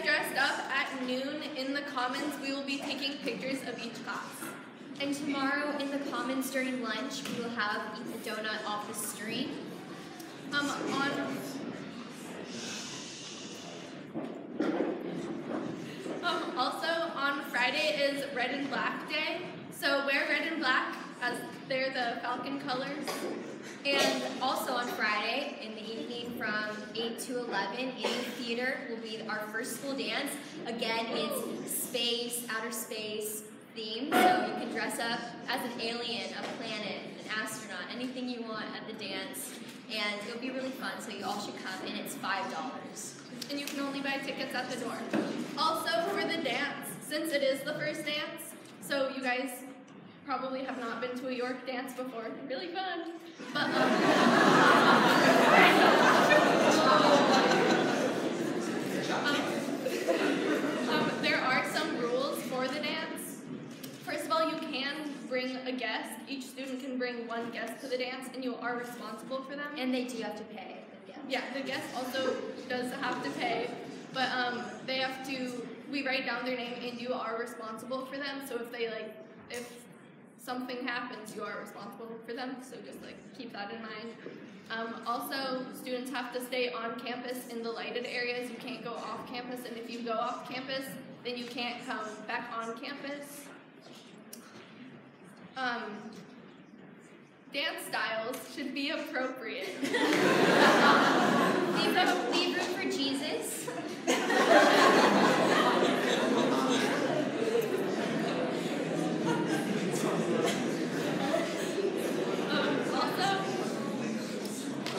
guys dressed up at noon in the Commons, we will be taking pictures of each class. And tomorrow in the Commons during lunch, we will have Eat the Donut off the street. Also, on Friday is Red and Black Day, so wear red and black as they're the Falcon colors. And also on Friday, in the evening from 8 to 11, in the theater will be our first school dance. Again, it's space, outer space themed, so you can dress up as an alien, a planet, an astronaut, anything you want at the dance. And it'll be really fun, so you all should come, and it's $5. And you can only buy tickets at the door. Also, for the dance, since it is the first dance, so you guys probably have not been to a York dance before. They're really fun. But there are some rules for the dance. First of all, you can bring a guest. Each student can bring one guest to the dance, and you are responsible for them. And they do have to pay. Yeah, the guest also does have to pay, but they have to, we write down their name and you are responsible for them, so if something happens, you are responsible for them, so just keep that in mind. Also, students have to stay on campus in the lighted areas. You can't go off campus, and if you go off campus, then you can't come back on campus. Dance styles should be appropriate. Leave room for Jesus.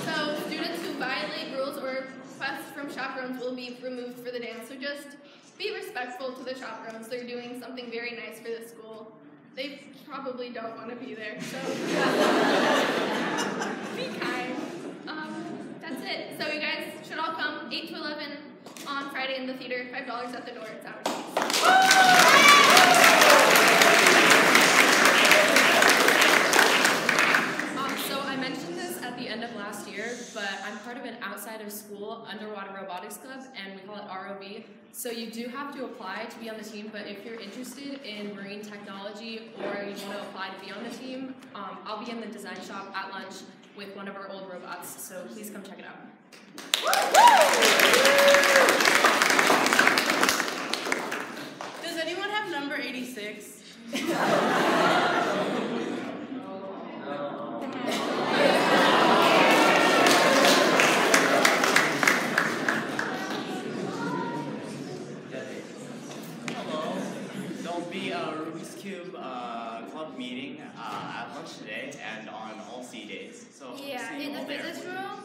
So students who violate rules or requests from chaperones will be removed for the dance. So just be respectful to the chaperones. They're doing something very nice for the school. They probably don't want to be there, so be kind. That's it. So you guys should all come 8 to 11 on Friday in the theater, $5 at the door. It's our So I mentioned this at the end of last year, but I'm part of an outside of school underwater robotics club, and we call it ROV. So you do have to apply to be on the team, but if you're interested in marine technology or you want to apply to be on the team, I'll be in the design shop at lunch with one of our old robots, so please come check it out. Does anyone have number 86? Rubik's Cube club meeting at lunch today and on all C days. So yeah, in the physics room.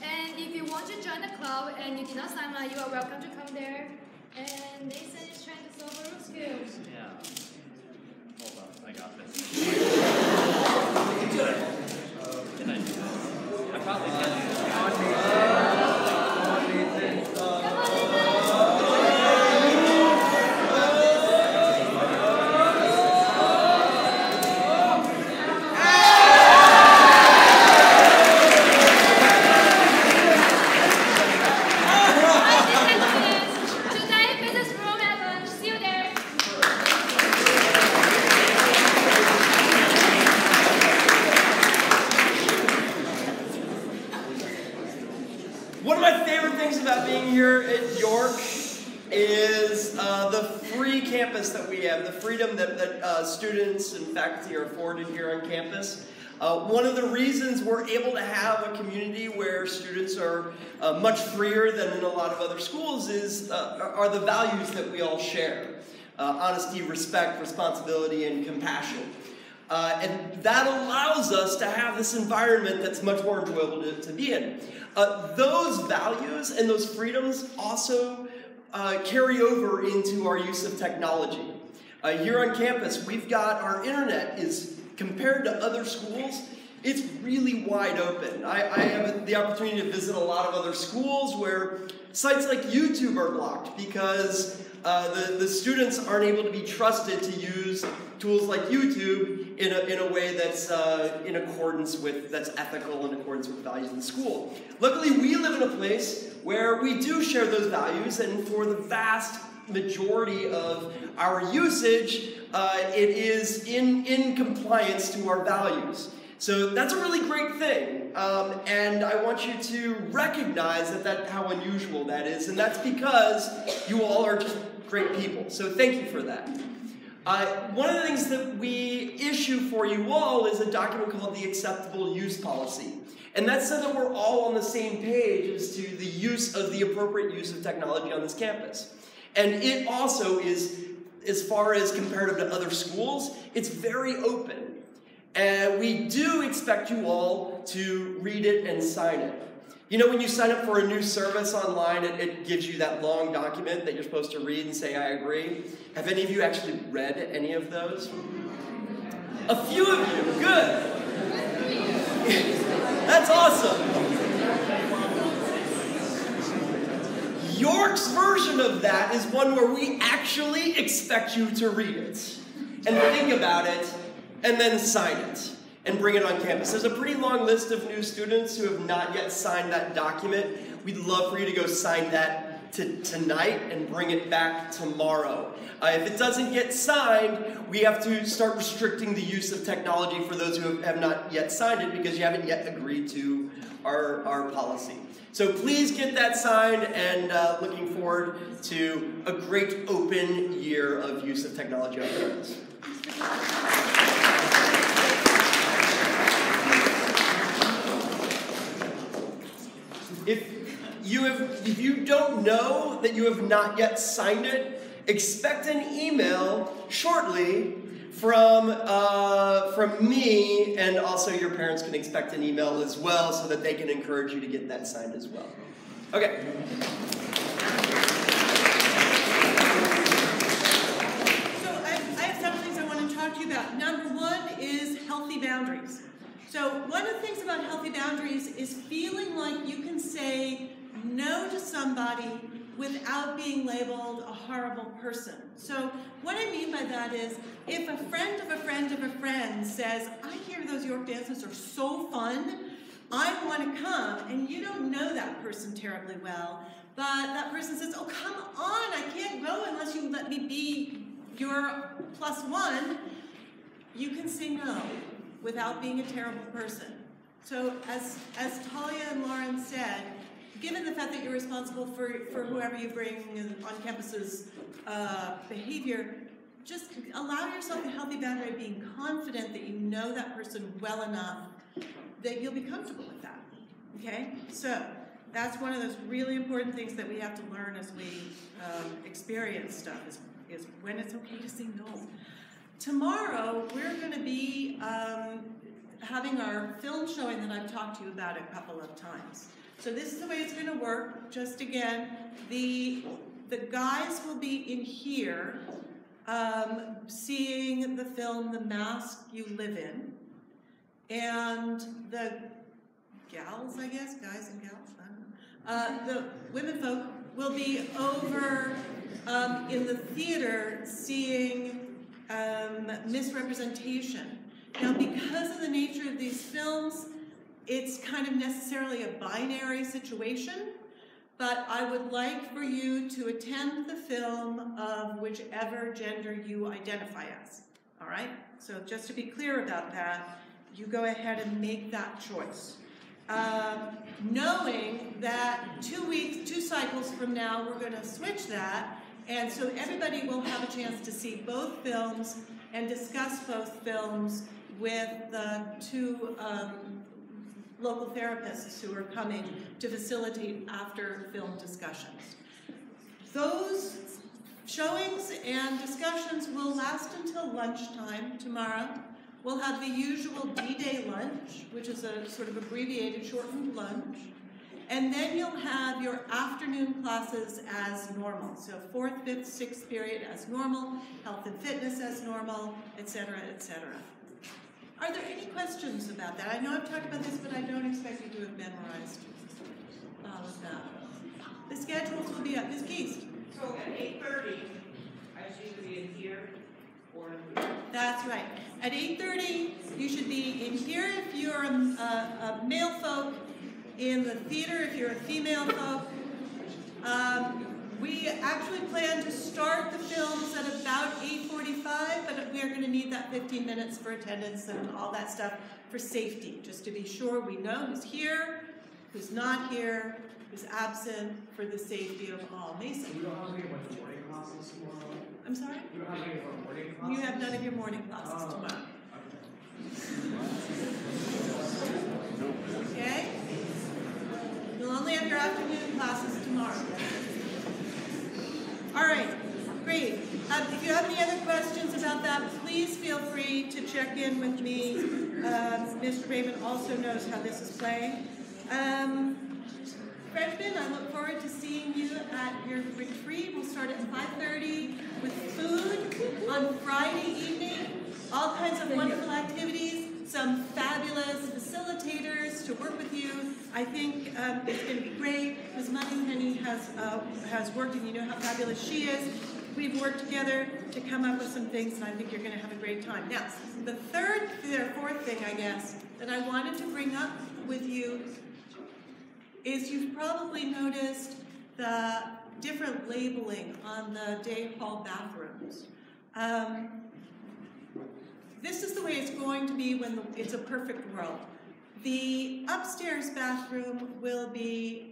And if you want to join the club and you did not sign up, you are welcome to come there. And Nathan is trying to solve a Rubik's Cube. Yeah. Hold on, I got this. Can I do this? I probably can do this. One of my favorite things about being here at York is the free campus that we have, the freedom that students and faculty are afforded here on campus. One of the reasons we're able to have a community where students are much freer than in a lot of other schools are the values that we all share. Honesty, respect, responsibility, and compassion. And that allows us to have this environment that's much more enjoyable to be in. Those values and those freedoms also carry over into our use of technology. Here on campus, we've got our internet is, compared to other schools, it's really wide open. I have the opportunity to visit a lot of other schools where sites like YouTube are blocked because the students aren't able to be trusted to use tools like YouTube in a way that's that's ethical, in accordance with the values of the school. Luckily, we live in a place where we do share those values, and for the vast majority of our usage, it is in compliance to our values. So that's a really great thing, and I want you to recognize how unusual that is, and that's because you all are just great people. So thank you for that. One of the things that we issue for you all is a document called the Acceptable Use Policy. And that's so that we're all on the same page as to the use of the appropriate use of technology on this campus. And it also is, as far as comparative to other schools, it's very open. And we do expect you all to read it and sign it. You know, when you sign up for a new service online, it gives you that long document that you're supposed to read and say, I agree. Have any of you actually read any of those? A few of you, good. That's awesome. York's version of that is one where we actually expect you to read it and think about it and then sign it and bring it on campus. There's a pretty long list of new students who have not yet signed that document. We'd love for you to go sign that tonight and bring it back tomorrow. If it doesn't get signed, we have to start restricting the use of technology for those who have not yet signed it because you haven't yet agreed to our policy. So please get that signed, and looking forward to a great open year of use of technology on campus. If you don't know that you have not yet signed it, expect an email shortly from me, and also your parents can expect an email as well so that they can encourage you to get that signed as well. Okay. So I have several things I want to talk to you about. Number one is healthy boundaries. So one of the things about healthy boundaries is feeling like you can say no to somebody without being labeled a horrible person. So what I mean by that is, if a friend of a friend of a friend says, I hear those York dances are so fun, I want to come, and you don't know that person terribly well, but that person says, oh, come on, I can't go unless you let me be your +1, you can say no without being a terrible person. So as Talia and Lauren said, given the fact that you're responsible for whoever you bring on campus's behavior, just allow yourself a healthy boundary of being confident that you know that person well enough that you'll be comfortable with that, okay? So that's one of those really important things that we have to learn as we experience stuff, is when it's okay to say no. Tomorrow, we're going to be having our film showing that I've talked to you about a couple of times. So this is the way it's going to work. Just again, the guys will be in here seeing the film The Mask You Live In. And the gals, I guess, guys and gals, I don't know. The women folk will be over in the theater seeing Misrepresentation. Now, because of the nature of these films, it's kind of necessarily a binary situation, but I would like for you to attend the film of whichever gender you identify as, all right? So just to be clear about that, you go ahead and make that choice. Knowing that 2 cycles from now, we're going to switch that, and so everybody will have a chance to see both films and discuss both films with the 2 local therapists who are coming to facilitate after film discussions. Those showings and discussions will last until lunchtime tomorrow. We'll have the usual D-Day lunch, which is a sort of abbreviated, shortened lunch. And then you'll have your afternoon classes as normal. So 4th, 5th, 6th period as normal, health and fitness as normal, etc., etc. Are there any questions about that? I know I've talked about this, but I don't expect you to have memorized all of that. The schedules will be up. Ms. Geist. So at 8:30, I should either be in here That's right. At 8:30, you should be in here if you're a male folk, in the theater if you're a female folk. We actually plan to start the films at about 8:45, but we are going to need that 15 minutes for attendance and all that stuff for safety, just to be sure we know who's here, who's not here, who's absent, for the safety of all. Mason? We don't have any morning classes tomorrow. I'm sorry? You don't have any of our morning classes? You have none of your morning classes tomorrow. Okay? You'll only have your afternoon classes tomorrow. All right, great. If you have any other questions about that, please feel free to check in with me. Mr. Raymond also knows how this is playing. Freshmen, I look forward to seeing you at your retreat. We'll start at 5:30 with food on Friday evening. All kinds of wonderful activities, some fabulous facilitators to work with you. I think it's going to be great. Ms. Moneypenny has worked, and you know how fabulous she is. We've worked together to come up with some things, and I think you're going to have a great time. Now, the fourth thing, I guess, that I wanted to bring up with you is you've probably noticed the different labeling on the day hall bathrooms. This is the way it's going to be when it's a perfect world. The upstairs bathroom will be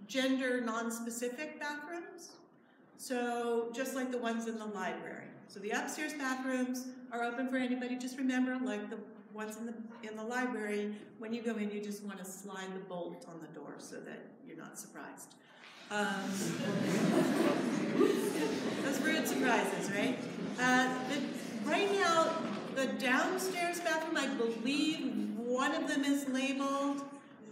gender non-specific bathrooms, so just like the ones in the library. So the upstairs bathrooms are open for anybody. Just remember, like the ones in the library, when you go in, you just want to slide the bolt on the door so that you're not surprised. Those rude surprises, right? Right now, the downstairs bathroom, I believe one of them is labeled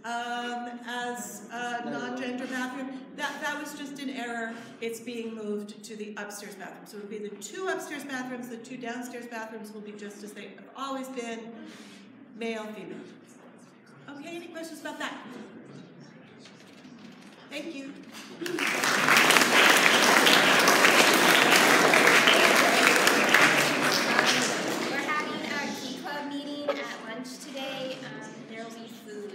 as a non-gender bathroom. That was just an error. It's being moved to the upstairs bathroom. So it'll be the 2 upstairs bathrooms. The 2 downstairs bathrooms will be just as they have always been, male, female. Okay, any questions about that? Thank you. We're having our Key Club meeting at lunch today. There will be food.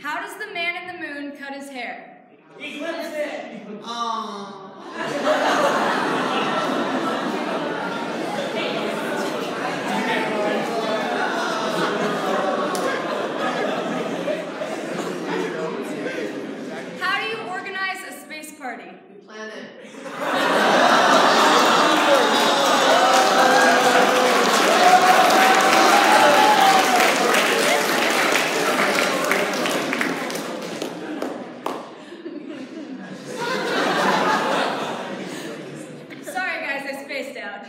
How does the man in the moon cut his hair? He clips it! How do you organize a space party? We plan it. Sorry guys, I spaced out.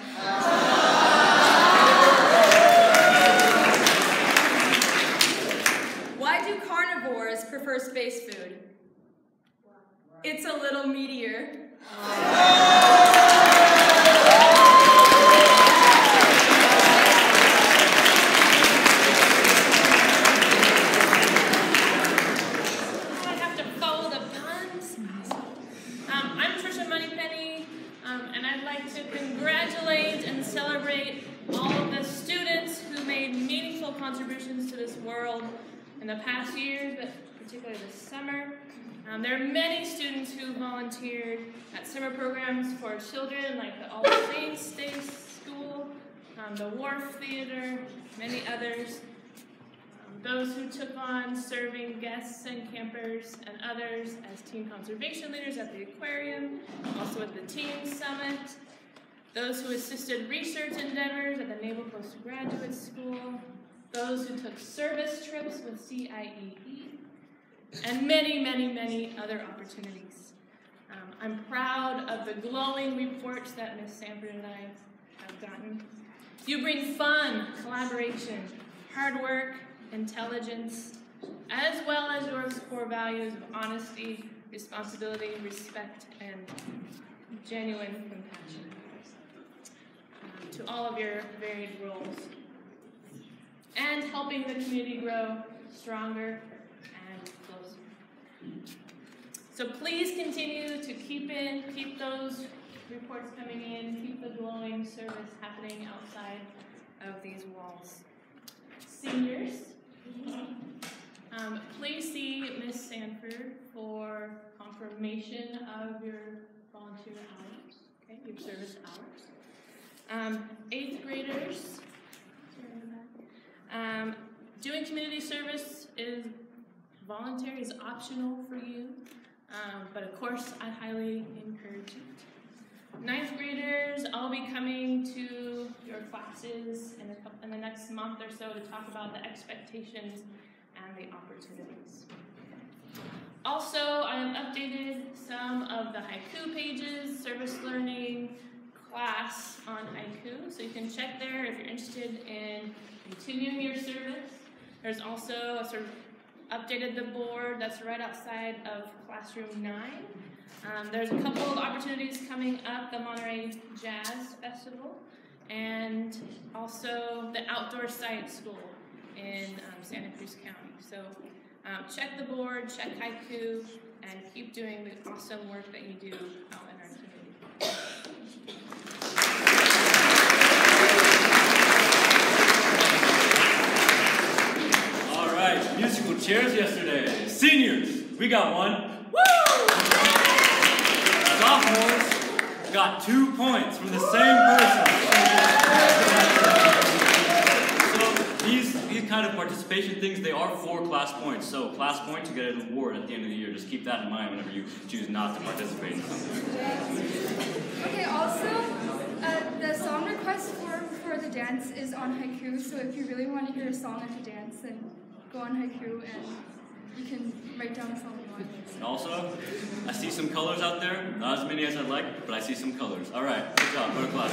Why do carnivores prefer space food? It's a little meatier. I have to follow the puns. I'm Trisha Moneypenny, and I'd like to congratulate and celebrate all of the students who made meaningful contributions to this world in the past years, but particularly this summer. There are many students who volunteered at summer programs for children, like the All Saints Day School, the Wharf Theater, many others. Those who took on serving guests and campers and others as teen conservation leaders at the aquarium, also at the Teen Summit. Those who assisted research endeavors at the Naval Postgraduate School. Those who took service trips with CIEE. And many, many, many other opportunities. I'm proud of the glowing reports that Ms. Sanford and I have gotten. You bring fun, collaboration, hard work, intelligence, as well as your core values of honesty, responsibility, respect, and genuine compassion to all of your varied roles. and helping the community grow stronger and closer. So please continue to keep those reports coming in, keep the glowing service happening outside of these walls. Seniors, please see Miss Sanford for confirmation of your volunteer hours, okay, your service hours. 8th graders, doing community service is voluntary, is optional for you, but of course I highly encourage it. 9th graders, I'll be coming to your classes in the next month or so to talk about the expectations and the opportunities. Also, I have updated some of the haiku pages, service learning class on haiku, so you can check there if you're interested in continuing your service. There's also a sort of updated the board that's right outside of classroom 9. There's a couple of opportunities coming up, the Monterey Jazz Festival, and also the Outdoor Science School in Santa Cruz County. So check the board, check haiku, and keep doing the awesome work that you do out in our community. All right, musical chairs yesterday. Seniors, we got one. Woo! Sophomores got 2 points from the same person. So these kind of participation things, they are 4 class points. So class points, you get an award at the end of the year. Just keep that in mind whenever you choose not to participate in something. Okay, also, the song request form for the dance is on haiku, so if you really want to hear a song and to dance, then go on haiku and you can write down a song you want. And also, I see some colors out there. Not as many as I'd like, but I see some colors. All right, good job. Go to class.